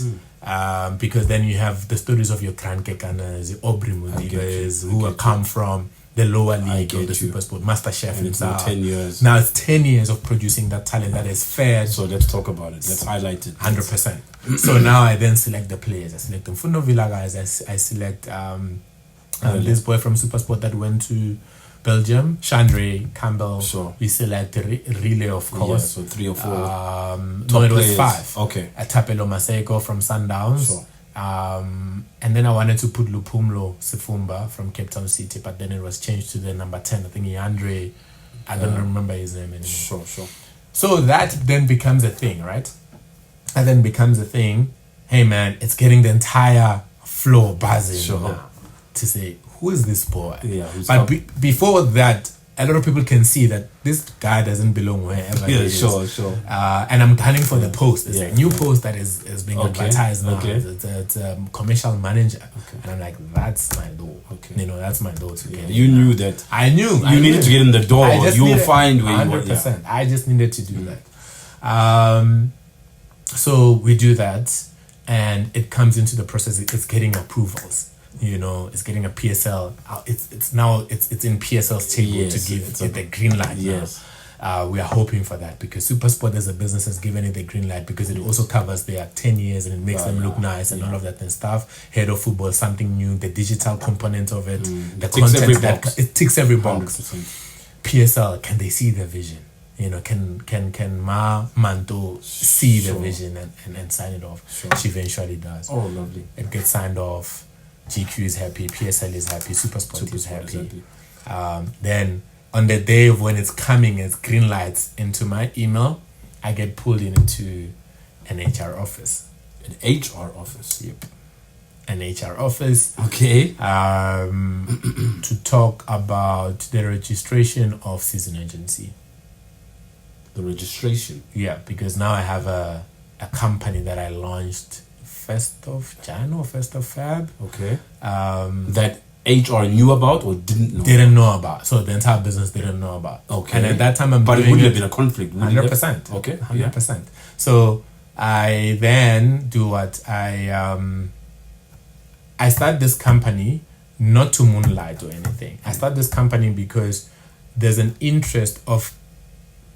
Because then you have the stories of your Krankekanas, the Aubrey Mudibas, who come from the lower league of the Supersport, Master Chef and himself. It's 10 years. Now it's 10 years of producing that talent that is fair. So let's talk about it. Let's highlight it. 100%. So now I then select the players. I select the Mfundo Villa guys. I select this boy from Supersport that went to Belgium, Chandre Campbell. Sure. We select Relay, of course. Yeah, so 3 or 4. No, it was players. 5. Okay. Tapelo Maseko from Sundowns. Sure. And then I wanted to put Lupumlo Sifumba from Cape Town City, but then it was changed to the number 10. I think Andre, I don't remember his name anymore. Sure. So that then becomes a thing, right? That then becomes a thing. Hey man, it's getting the entire floor buzzing now to say, who is this boy? Yeah, but before that, a lot of people can see that this guy doesn't belong wherever he is. Sure. And I'm gunning for the post. It's a new post that is being advertised now. Okay. It's a commercial manager. Okay. And I'm like, that's my door. Okay. You know, that's my door to get in. You knew that. I knew. You needed to get in the door. You'll find where 100%. You want. 100%. I just needed to do that. So we do that, and it comes into the process. It's getting approvals. You know, it's getting a PSL. It's in PSL's table to give it the green light. Yes. We are hoping for that because Supersport as a business has given it the green light because it also covers their 10 years and it makes them look nice and all of that and stuff. Head of football, something new, the digital component of it, the content that it ticks every box. 100%. PSL, can they see the vision? You know, can Manto see the vision and sign it off? Sure. She eventually does. Oh, lovely. It gets signed off. GQ is happy, PSL is happy, Supersport is happy. Then on the day of when it's coming as green lights into my email, I get pulled into an HR office. An HR office? Yep. An HR office. Okay. To talk about the registration of season agency. The registration? Yeah, because now I have a company that I launched 1st of Jan or 1st of Feb. Okay. That HR knew about or didn't know? Didn't know about. So the entire business didn't know about. Okay. And at that time, but it wouldn't have been a conflict. 100%. Okay. 100%. Yeah. So I then do what I start this company not to moonlight or anything. I start this company because there's an interest of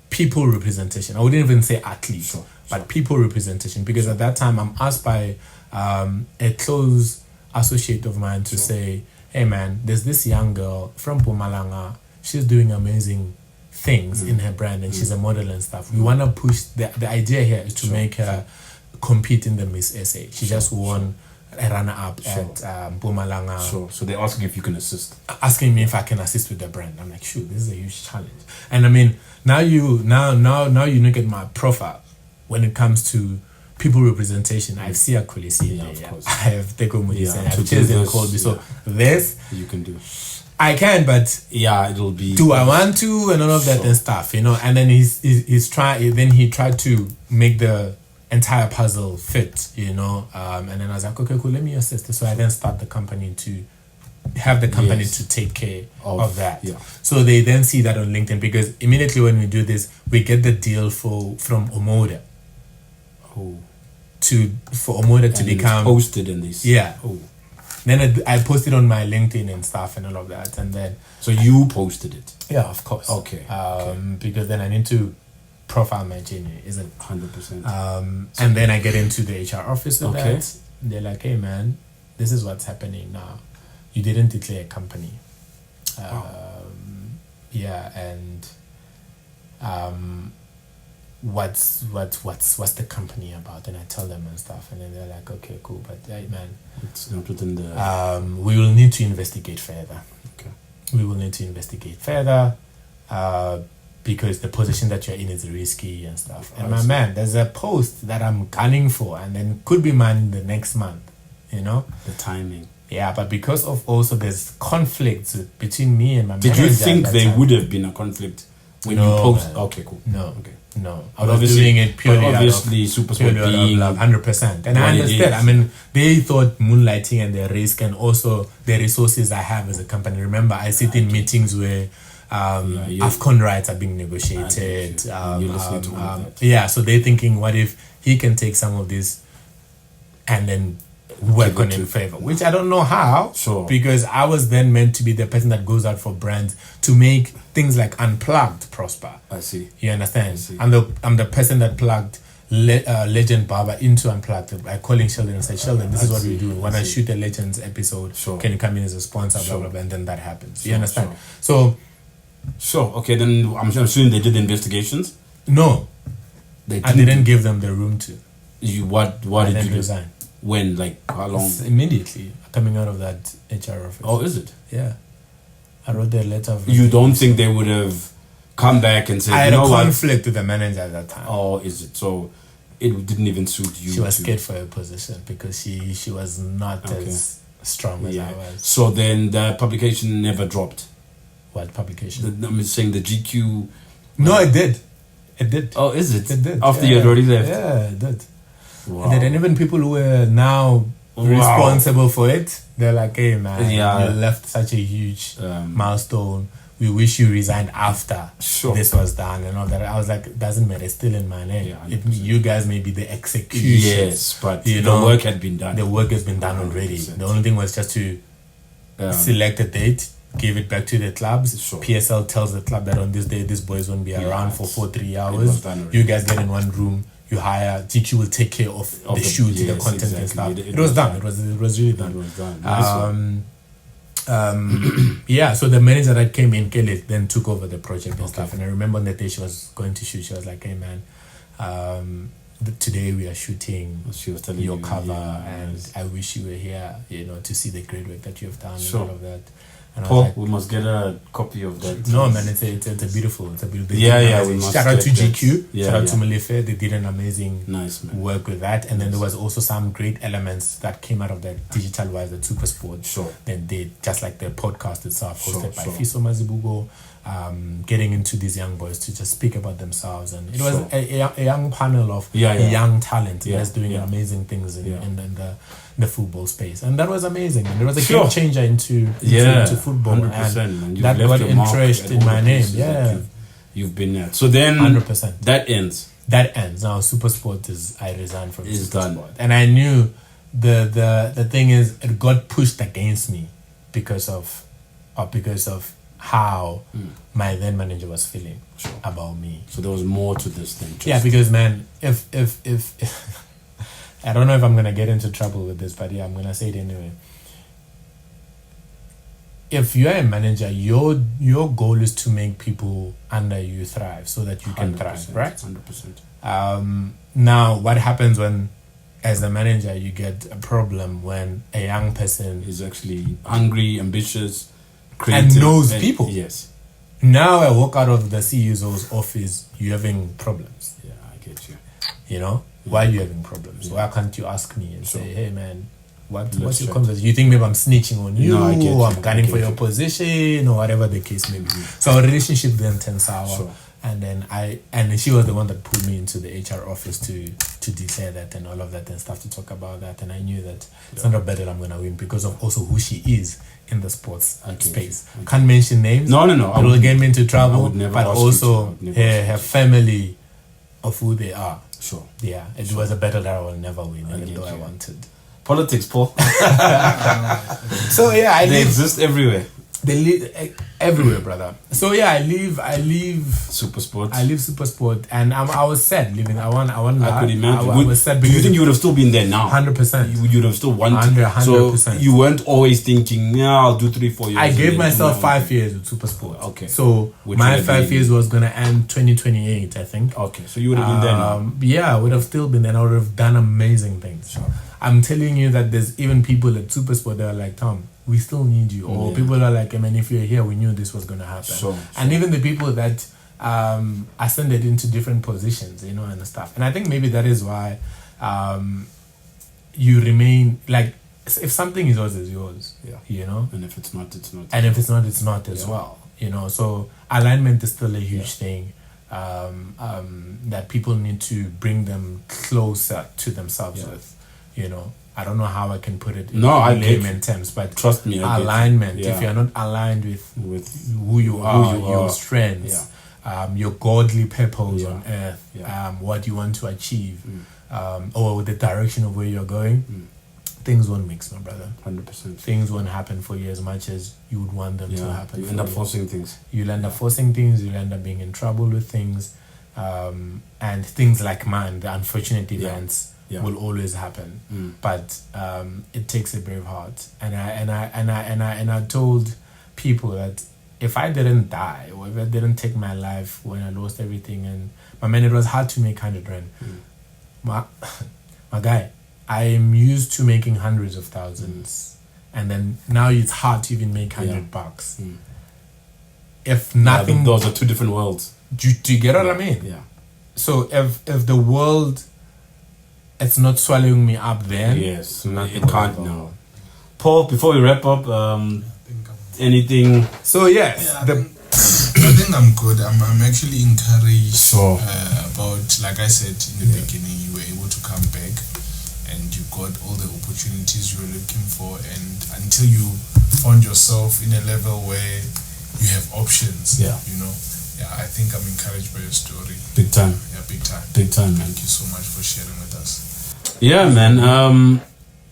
people representation. I wouldn't even say athletes, but people representation. Because at that time, I'm asked by a close associate of mine to say, hey man, there's this young girl from Mpumalanga. She's doing amazing things in her brand and she's a model and stuff. We want to push, the idea here is to make her compete in the Miss SA. She just won a runner-up at Mpumalanga. So they're asking if you can assist. Asking me if I can assist with the brand. I'm like, shoot, this is a huge challenge. And I mean, now you look at my profile when it comes to people representation. I see a Kulisi there. I have Teko Mudisa. I have Chesden Colby. So this you can do. I can, but it'll be. Do I want to and all of that and stuff, you know? And then he tried to make the entire puzzle fit, you know. And then I was like, okay, cool, let me assist. So I then start the company to have the company to take care of that. Yeah. So they then see that on LinkedIn because immediately when we do this, we get the deal from Omoda. Oh. For Omoda to become posted in this. Yeah. Oh. Then I posted on my LinkedIn and stuff and all of that, and then. So you posted it. Yeah, of course. Okay. Because then I need to profile my journey, isn't it? 100%. And then I get into the HR office with that. They're like, hey man, this is what's happening now. You didn't declare a company. Yeah, and what's the company about? And I tell them and stuff, and then they're like, okay, cool, but hey man, it's not within the. We will need to investigate further. Okay. We will need to investigate further. Because the position that you're in is risky and stuff. And my man, there's a post that I'm gunning for, and then could be mine the next month, you know? The timing. Yeah, but because of also there's conflicts between me and my manager. Did you think there would have been a conflict when you post? Man. Okay, cool. No. Okay. No, I was doing it purely obviously Supersport being love, 100%. And I understand. I mean, they thought moonlighting and their risk and also the resources I have as a company. Remember, I sit in meetings where AFCON rights are being negotiated. So they're thinking, what if he can take some of this and then work on in favor, which I don't know how. Sure. Because I was then meant to be the person that goes out for brands to make things like Unplugged prosper. I see. You understand? I see. I'm the person that plugged Legend Barber into Unplugged by calling Sheldon and said, Sheldon, this is what we do. When I shoot a Legends episode, can you come in as a sponsor, blah, blah, blah, and then that happens. You understand? So... Sure. Okay, then I'm assuming they did investigations? No. I didn't give them the room to. What did you do? Resign. When? Like, how long? Immediately, coming out of that HR office. Oh, is it? Yeah. I wrote their letter of... You don't think they would have come back and said... I had a conflict with the manager at that time. Oh, is it? So, it didn't even suit you? She was scared for her position because she was not as strong as I was. So then the publication never dropped? What publication? I'm saying the GQ... No, it did. It did. Oh, is it? It did. After you had already left? Yeah, it did. Wow. And then even people who were now responsible for it, they're like, hey man, you left such a huge milestone. We wish you resigned after this was done and all that. I was like, it doesn't matter, it's still in my name. You guys may be the execution. Yes, but the work had been done. The work has been done already. 100%. The only thing was just to select a date, give it back to the clubs. PSL tells the club that on this day, these boys won't be around for 3 hours. You guys get in one room. You hire GQ will take care of the shoot, the content and stuff. It was done. It was really done. It was done. So the manager that came in, Kelly, then took over the project and stuff. And I remember on the day she was going to shoot, she was like, "Hey man, today we are shooting your cover, and I wish you were here, to see the great work that you have done and all of that." And Paul, we must get a copy of that. No, man, it's a beautiful. We must shout out to GQ. Yeah, shout out to Malefe. They did an amazing work with that. And then there was also some great elements that came out of that digital wise, the Supersport. Then they just like the podcast itself, hosted by Fiso Mazibugo, getting into these young boys to just speak about themselves. And it was a young panel of young talent that's doing amazing things in the football space, and that was amazing. And it was a game changer into football, 100%, and that got interest in my name. You've been there. So then 100%. That ends now. Supersport I resigned from Supersport, and I knew the thing is it got pushed against me because of how my then manager was feeling about me. So there was more to this than just because man, if I don't know if I'm going to get into trouble with this, but I'm going to say it anyway. If you're a manager, your goal is to make people under you thrive so that you can thrive, right? 100%. Now, what happens when, as a manager, you get a problem when a young person is actually hungry, ambitious, creative, and knows people? Yes. Now I walk out of the CEO's office, you're having problems. Yeah, I get you. Why are you having problems? Why can't you ask me and say, hey man, what's your conversation? You think maybe I'm snitching on you, or I'm gunning for your position, or whatever the case may be. So our relationship then turned sour. And then she was the one that pulled me into the HR office to declare that and all of that and stuff, to talk about that. And I knew that it's not a battle I'm gonna win because of also who she is in the sports space. Can't mention names. No. It will get me into trouble. But also her family of who they are. It was a battle that I will never win, even though I wanted. Politics, Paul. So they exist everywhere. They live everywhere, brother. So I leave Supersport. I leave Supersport, and I was sad leaving. I could imagine. I was sad. Do you think you would have still been there now? 100%. You'd have still wanted. 100%. So you weren't always thinking, I'll do 3-4 years. I gave myself 5 years with Supersport. Okay. So my 5 years was gonna end 2028, I think. Okay. So you would have been there now. Yeah, I would have still been there, and I would have done amazing things. I'm telling you that there's even people at Supersport that are like, Tom, we still need you. Or people are like, I mean, if you're here, we knew this was going to happen. And even the people that ascended into different positions, and stuff. And I think maybe that is why you remain, like, if something is yours, it's yours. And if it's not, it's not. And if it's not, it's not as well. So alignment is still a huge thing. that people need to bring them closer to themselves with. You know, I don't know how I can put it in layman terms, but trust me, alignment. If you're not aligned with who you are, your strengths, your godly purpose on earth, what you want to achieve, or the direction of where you're going, things won't mix, my brother. 100%. Things won't happen for you as much as you would want them to happen. You end up forcing things. You'll end up forcing things. You'll end up being in trouble with things, and things like mine, the unfortunate events. Will always happen, but it takes a brave heart. And I told people that if I didn't die, or if I didn't take my life when I lost everything, and my man, it was hard to make 100 rand. My guy, I am used to making hundreds of thousands, and then now it's hard to even make $100. If nothing, those are two different worlds. Do you get what I mean? Yeah. So if the world, it's not swallowing me up then. Yes, it can't now. Paul, before we wrap up, anything? So yes, I think I'm good. I'm actually encouraged about, like I said in the beginning, you were able to come back and you got all the opportunities you were looking for, and until you found yourself in a level where you have options, you know. I think I'm encouraged by your story. Big time. Yeah, big time. Big time, man. Thank you so much for sharing with us. Yeah, man.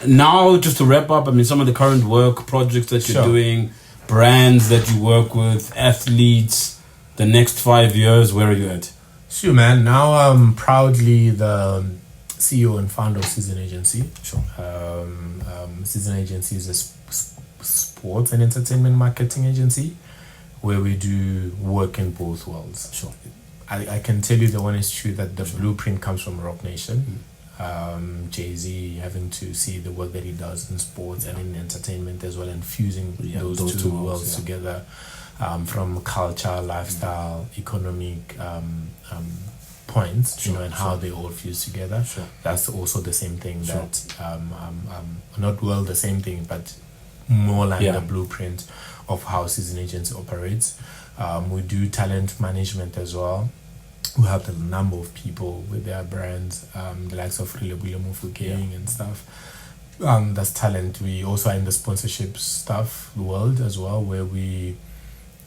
Now, just to wrap up, I mean, some of the current work projects that you're doing, brands that you work with, athletes, the next 5 years, where are you at? Sure, man. Now I'm proudly the CEO and founder of Season Agency. Sure. Season Agency is a sports and entertainment marketing agency where we do work in both worlds. Sure. I can tell you the one is true that the blueprint comes from Roc Nation. Jay-Z having to see the work that he does in sports and in entertainment as well, and fusing those two worlds together, from culture, lifestyle, economic points, and how they all fuse together. Sure. That's also the same thing that not the same thing, but more like the blueprint of how Season Agency operates. We do talent management as well. We help a number of people with their brands, the likes of Rilebule Mufukeng and stuff. That's talent. We also are in the sponsorship stuff world as well, where we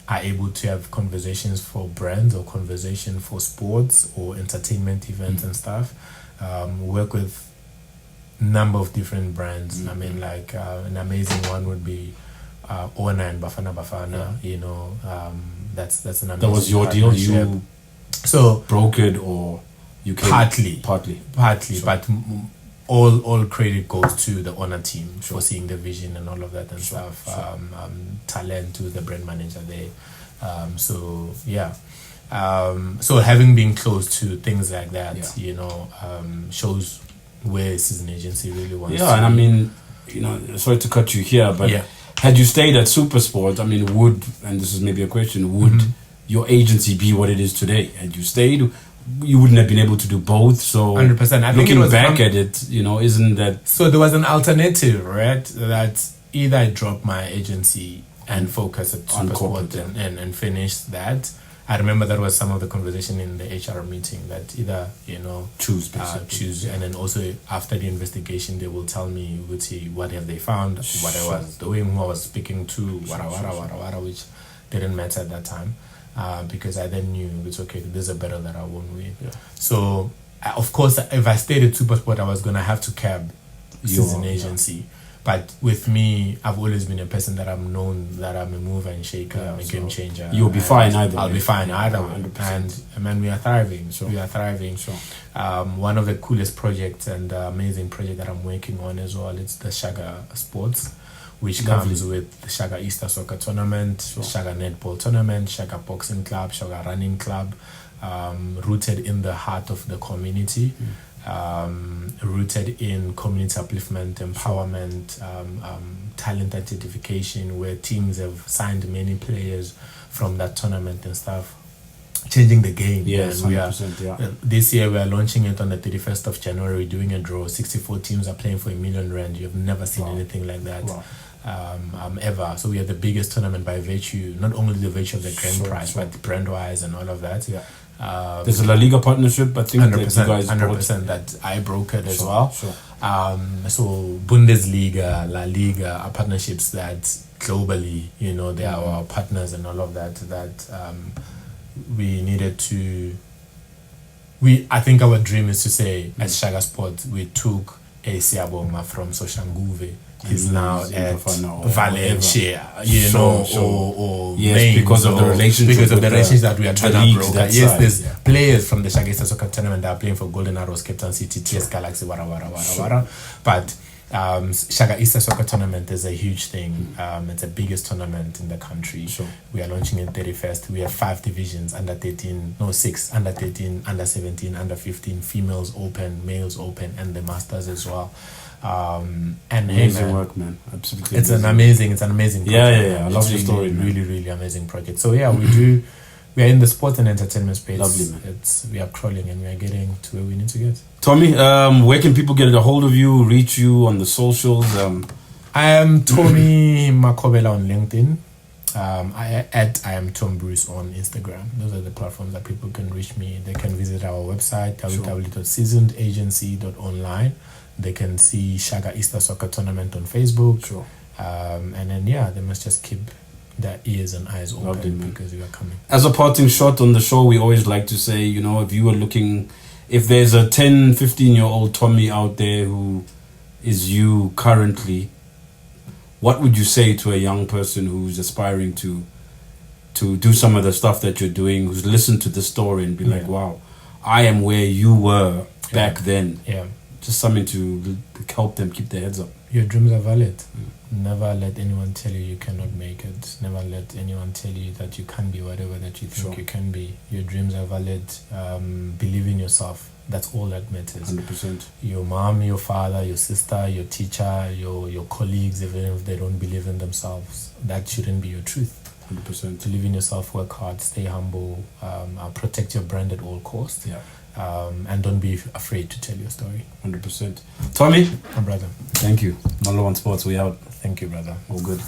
are able to have conversations for brands or conversation for sports or entertainment events and stuff. We work with a number of different brands. I mean, like an amazing one would be Ona and Bafana Bafana. That's an amazing. That was your deal. You brokered, or you came partly, sure. But all credit goes to the Ona team for seeing the vision and all of that and stuff. Talent to the brand manager there. So having been close to things like that, shows where Season Agency really wants. Yeah, and I mean, sorry to cut you here, but had you stayed at Supersport, I mean, and this is maybe a question, would your agency be what it is today? Had you stayed, you wouldn't have been able to do both. So 100%. Looking back at it, isn't that... So there was an alternative, right? That either I drop my agency and focus at Supersport and finish that. I remember that was some of the conversation in the HR meeting, that either, choose. And then also after the investigation, they will tell me, what have they found, what I was doing, who I was speaking to, which didn't matter at that time. Because I then knew it's okay, there's a battle that I won't win. Yeah. So, of course, if I stayed at Supersport, I was going to have to cab Season Agency. But with me, I've always been a person that I'm known that I'm a mover and shaker, I'm a game changer. You'll be fine either way. I'll be fine either way. And man, we are thriving. Sure. We are thriving. Sure. One of the coolest projects and amazing project that I'm working on as well, it's the Shaga Sports, which comes with the Shaga Easter Soccer Tournament, Shaga Netball Tournament, Shaga Boxing Club, Shaga Running Club, rooted in the heart of the community, rooted in community upliftment, empowerment, talent identification, where teams have signed many players from that tournament and stuff, changing the game. Yes, and we are, this year we are launching it on the 31st of January, doing a draw. 64 teams are playing for R1 million. You have never seen anything like that. Ever. So we are the biggest tournament by virtue, not only the virtue of the grand prize, but brand wise and all of that. There's a La Liga partnership, I think, 100%, that you guys 100% that I brokered as well. Sure. So Bundesliga, La Liga are partnerships that globally, you know, they are our partners and all of that. We needed to. I think our dream is to say, as Shaka Sport, we took a Siyabonga from Soshanguve. He's now at Valencia, you know, or yes, Mainz, because of the relationship that we are trying to broker. Yes, side, there's players from the Shagista Soccer Tournament that are playing for Golden Arrows, Cape Town City, TS Galaxy, wara. But Shaga Easter Soccer Tournament is a huge thing. It's the biggest tournament in the country. Sure. We are launching in 31st. We have 5 divisions: under 13, no 6, under 13, under 17, under 15, females open, males open, and the masters as well. And amazing work, man. Absolutely. It's an amazing project. Yeah. I love your story, man. Really amazing project. So yeah, we are in the sport and entertainment space. Lovely, man. We are crawling and we are getting to where we need to get. Tommy, where can people get a hold of you, reach you on the socials? I am Tommy Makhobela on LinkedIn. I am Tom Bruce on Instagram. Those are the platforms that people can reach me. They can visit our website, www.seasonedagency.online. They can see Shaga Easter Soccer Tournament on Facebook. Sure. And then, they must just keep their ears and eyes open. Lovely, because we are coming. As a parting shot on the show, we always like to say, you know, if there's a 10, 15-year-old Tommy out there who is you currently, what would you say to a young person who's aspiring to do some of the stuff that you're doing, who's listened to the story and be like, wow, I am where you were back then. Yeah. Just something to help them keep their heads up. Your dreams are valid. Never let anyone tell you cannot make it. Never let anyone tell you that you can't be whatever that you think you can be. Your dreams are valid. Believe in yourself. That's all that matters. 100%. Your mom, your father, your sister, your teacher, your colleagues, even if they don't believe in themselves, that shouldn't be your truth. 100%. Believe in yourself, work hard, stay humble, protect your brand at all costs. Yeah. And don't be afraid to tell your story. 100%. Tommy, my brother. Thank you. Mallo on Sports, we out. Thank you, brother. All good.